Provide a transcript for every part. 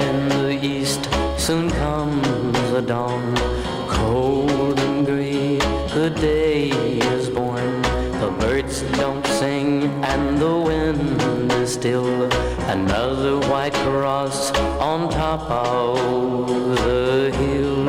in the east soon comes the dawn. Cold and gray, the day is born. The birds don't sing and the wind is still. Another white cross on top of the hill.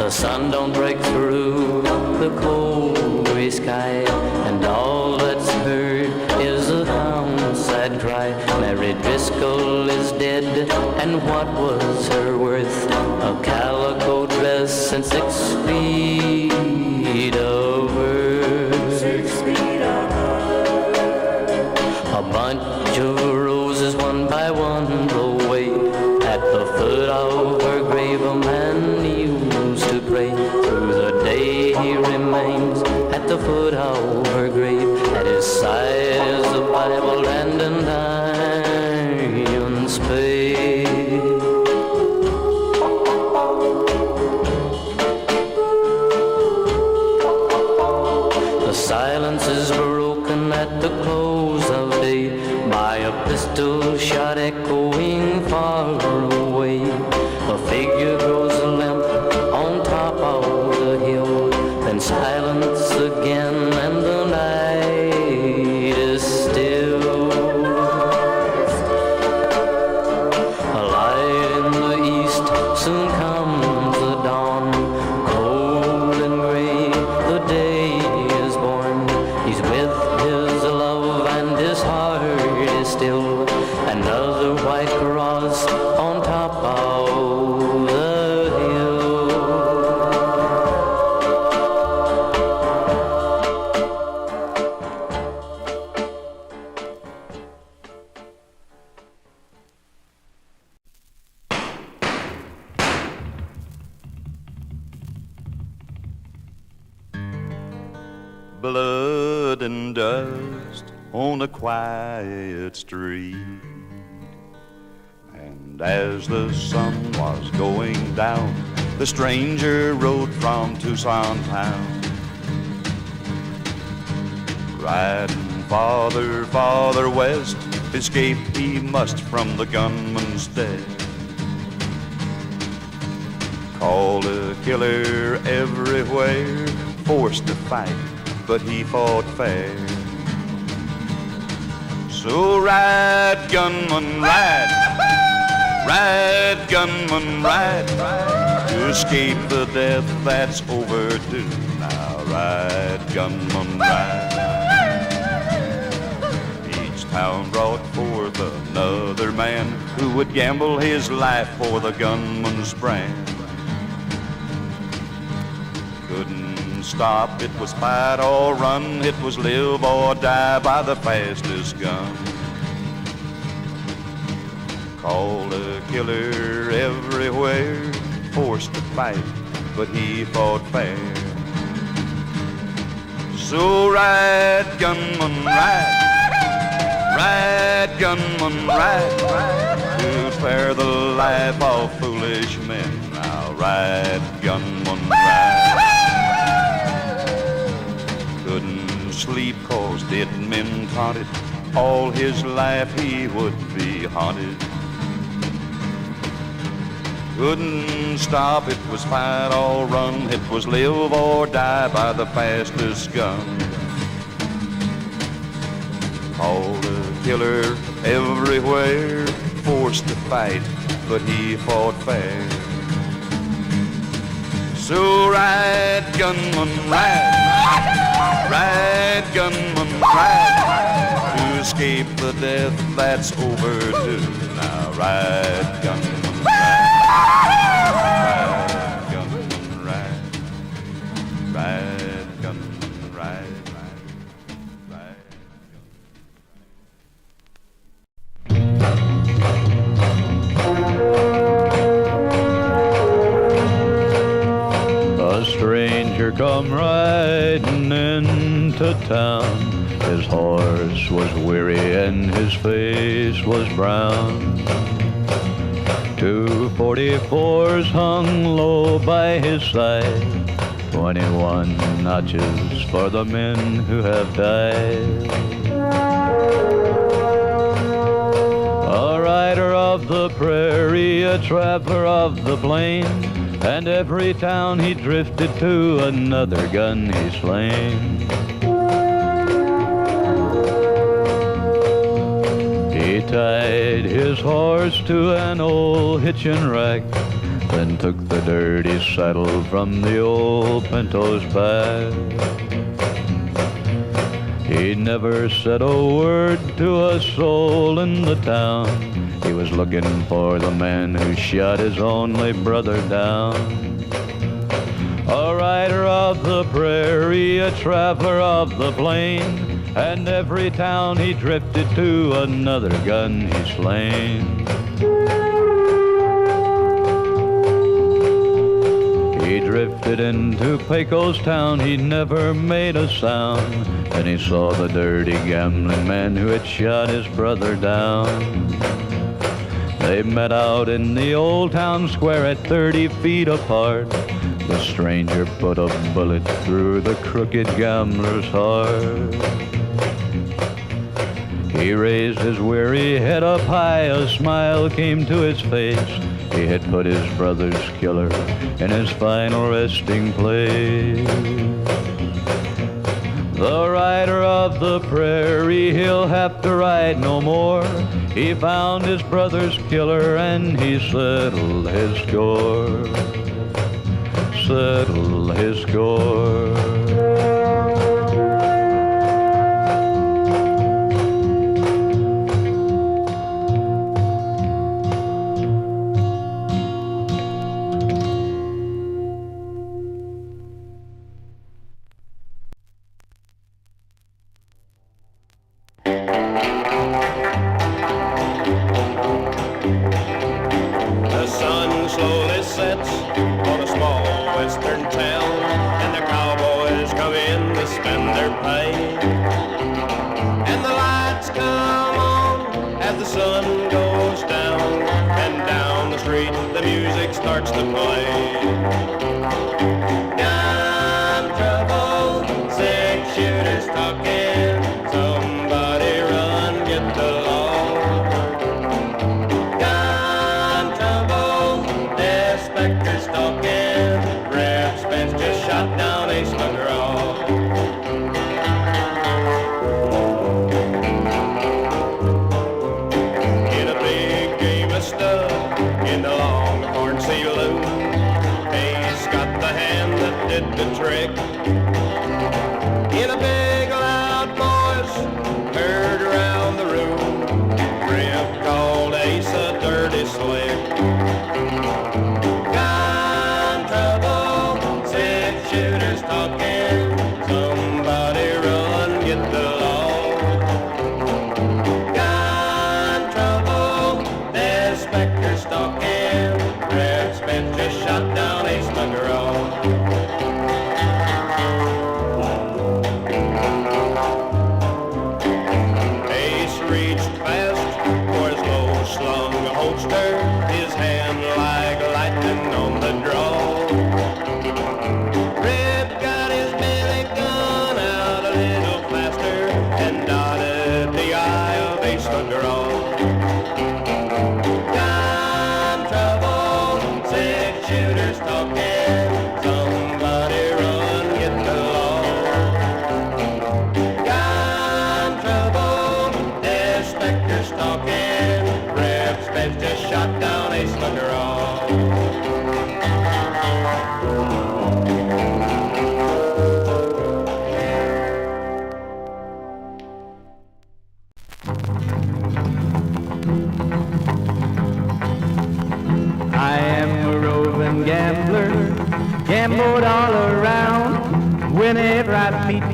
The sun don't break through the cold gray sky, and all that's heard is a downside cry. Mary Driscoll is dead, and what was her worth? A calico dress and 6 feet of earth. 6 feet of earth. A bunch of roses one by one blow away. At the foot of her grave a man kneels to pray. Through the day he remains at the foot of her grave. At his side is the Bible and an iron spade. The silence is broken at the close of day by a pistol shot echoing far away. A figure grows limp on top of the hill, then silence again and the night is still. A light in the east, soon comes the dawn. Cold and gray, the day is born. He's with his love and his heart is still. Another white cross on top of the hill. Blood and dust on a quiet street, and as the sun was going down, the stranger rode from Tucson town, riding farther, farther west. Escape he must from the gunman's death. Called a killer everywhere, forced to fight, but he fought fair. So ride, gunman, ride. Ride, gunman, ride. To escape the death that's overdue. Now ride, gunman, ride. Each town brought forth another man who would gamble his life for the gunman's brand. Couldn't stop, it was fight or run, it was live or die by the fastest gun. Called a killer everywhere, forced to fight, but he fought fair. So ride, gunman, ride. Ride, gunman, ride. To spare the life of foolish men. Now ride, gunman, ride. Couldn't sleep 'cause dead men taunted. All his life he would be haunted. Couldn't stop, it was fight or run, it was live or die by the fastest gun. Called a killer everywhere, forced to fight, but he fought fair. So ride, gunman, ride. Ride, gunman, ride. To escape the death that's overdue. Now ride, gunman, ride. Ride, gunman, ride. Ride, gunman, ride. A stranger come riding into town. His horse was weary and his face was brown. 244s hung low by his side. 21 notches for the men who have died. a traveler of the plain, and every town he drifted to, another gun he slain. He tied his horse to an old hitching rack, then took the dirty saddle from the old pinto's back. He never said a word to a soul in the town. He was looking for the man who shot his only brother down. A rider of the prairie, a traveler of the plain, and every town he drifted to, another gun he slain. He drifted into Pecos town, he never made a sound, and he saw the dirty gambling man who had shot his brother down. They met out in the old town square at 30 feet apart. The stranger put a bullet through the crooked gambler's heart. He raised his weary head up high, a smile came to his face. He had put his brother's killer in his final resting place. The rider of the prairie, he'll have to ride no more. He found his brother's killer and he settled his score. Settled his score.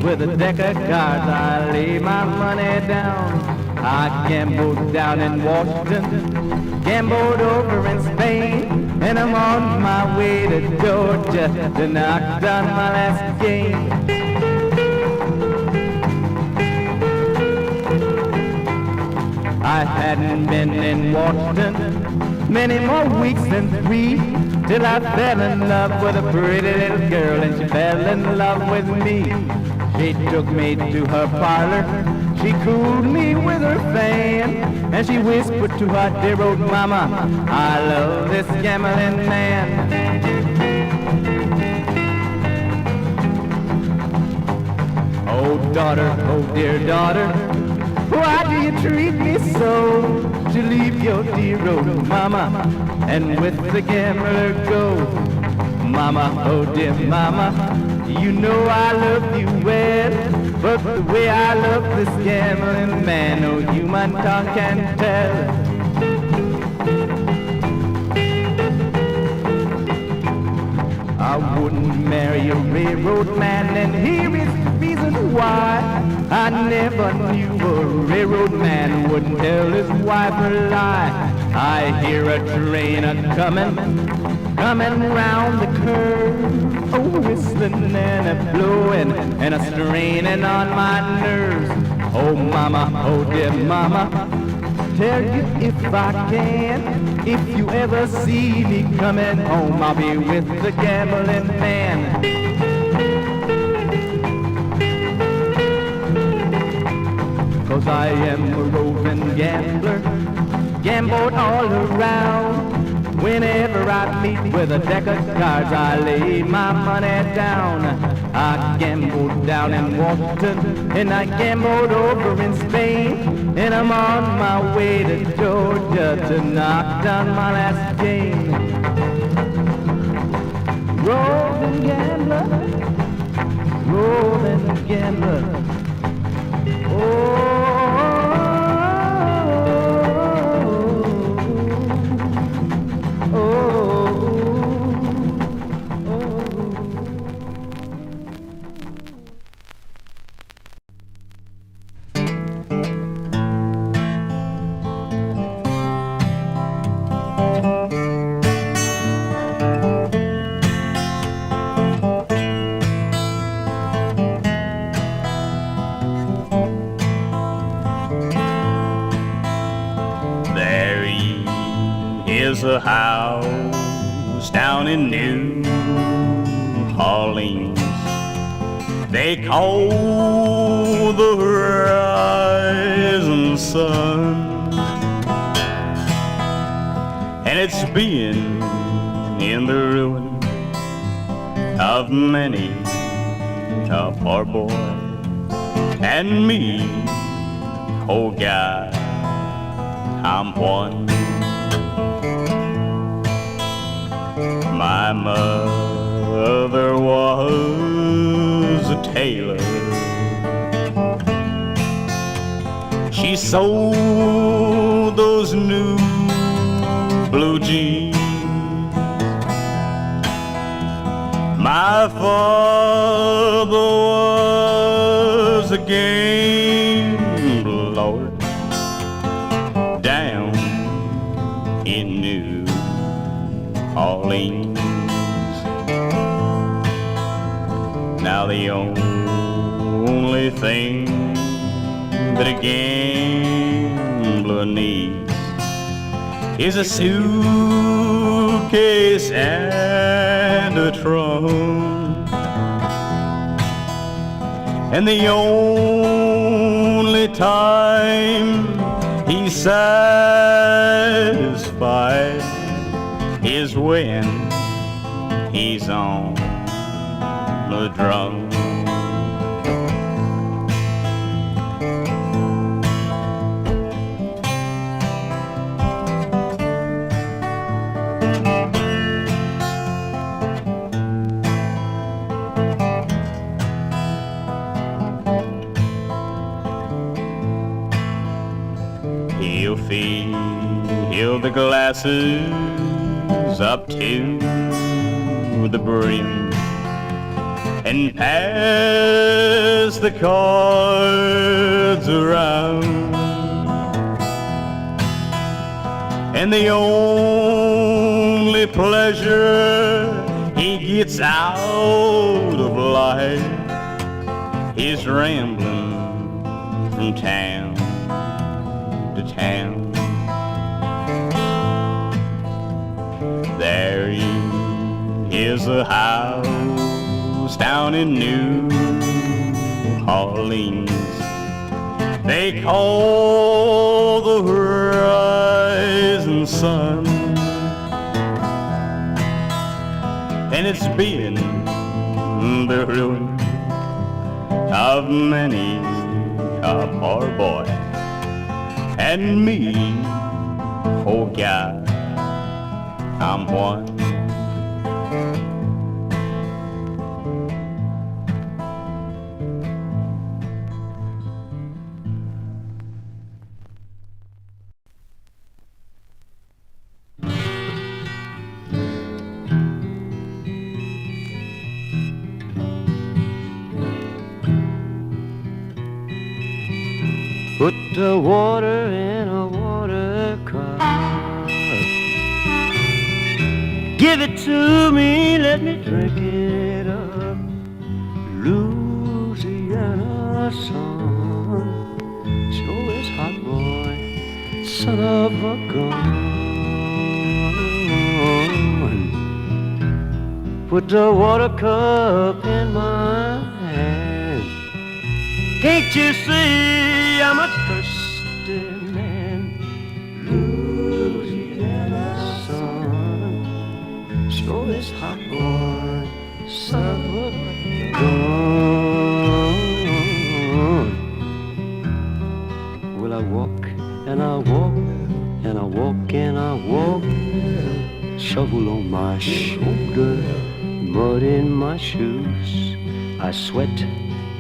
With a deck of cards, I lay my money down. I gambled down in Washington, gambled over in Spain, and I'm on my way to Georgia to knock down my last game. I hadn't been in Washington many more weeks than 3 till I fell in love with a pretty little girl, and she fell in love with me. She took me to her parlor, she cooled me with her fan, and she whispered to her dear old mama, I love this gambling man. Oh daughter, oh dear daughter, why do you treat me so? To leave your dear old mama and with the gambler go. Mama, oh dear mama, you know I love you well, but the way I love this gambling man, no human tongue can tell. I wouldn't marry a railroad man, and here is the reason why. I never knew a railroad man wouldn't tell his wife a lie. I hear a train a-coming, coming round the curve, a whistling and a blowing and a straining on my nerves. Oh mama, oh dear mama, tell you if I can, if you ever see me coming home, I'll be with the gambling man. Cause I am a roving gambler, gambled all around. Whenever I meet with a deck of cards, I lay my money down. I gambled down in Washington, and I gambled over in Spain, and I'm on my way to Georgia to knock down my last game. Rolling gambler, rolling gambler. Oh. A house down in New Orleans they call the rising sun, and it's been in the ruin of many a poor boy and me. Oh God, I'm one. My mother was a tailor. She sold those new blue jeans. My father was a game lord down in New Orleans. Now the only thing that a gambler needs is a suitcase and a trunk, and the only time he's satisfied is when he's on the drum. He'll fill the glasses up to the brim and pass the cards around, and the only pleasure he gets out of life is rambling from town to town. There is a house down in New Orleans they call the Louisiana sun. And it's been the ruin of many a poor boy. And me, oh God, I'm one. Put the water in a water cup. Give it to me, let me drink it up. Louisiana sun, sure is hot, boy, son of a gun. Put the water cup in my hand. Can't you see I'm a thirsty man? Louisiana sun, sure is hot, boy, son of a gun. Well, I walk and I walk and I walk and I walk, shovel on my shoulder, mud in my shoes. I sweat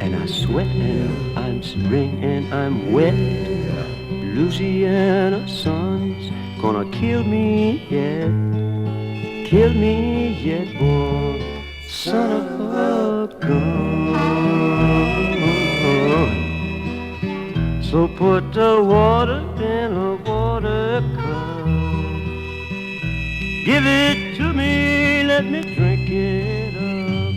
and I sweat and I'm spring and I'm wet. Louisiana sun's gonna kill me yet boy, son of a gun. So put the water in a water cup. Give it to me, let me drink it up.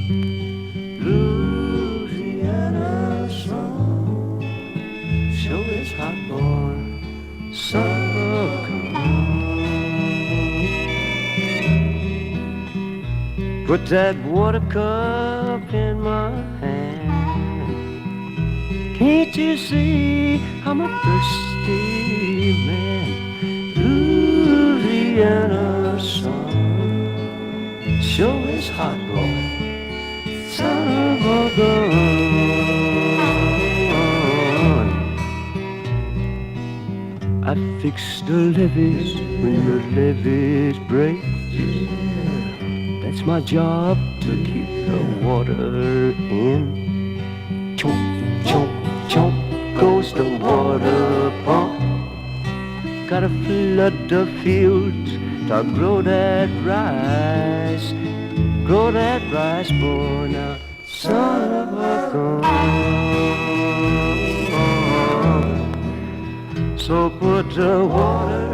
Louisiana sun, sure is hot, boy, son of a gun. Put that water cup in my hand. Can't you see I'm a thirsty man? Louisiana sun, sure is hot, boy, son of a gun. I fix the levees when the levees break. That's my job to keep the water in. Chomp, chomp, chomp goes the water pump. Gotta flood the fields to grow that rice boy, now son of a gun. So put the water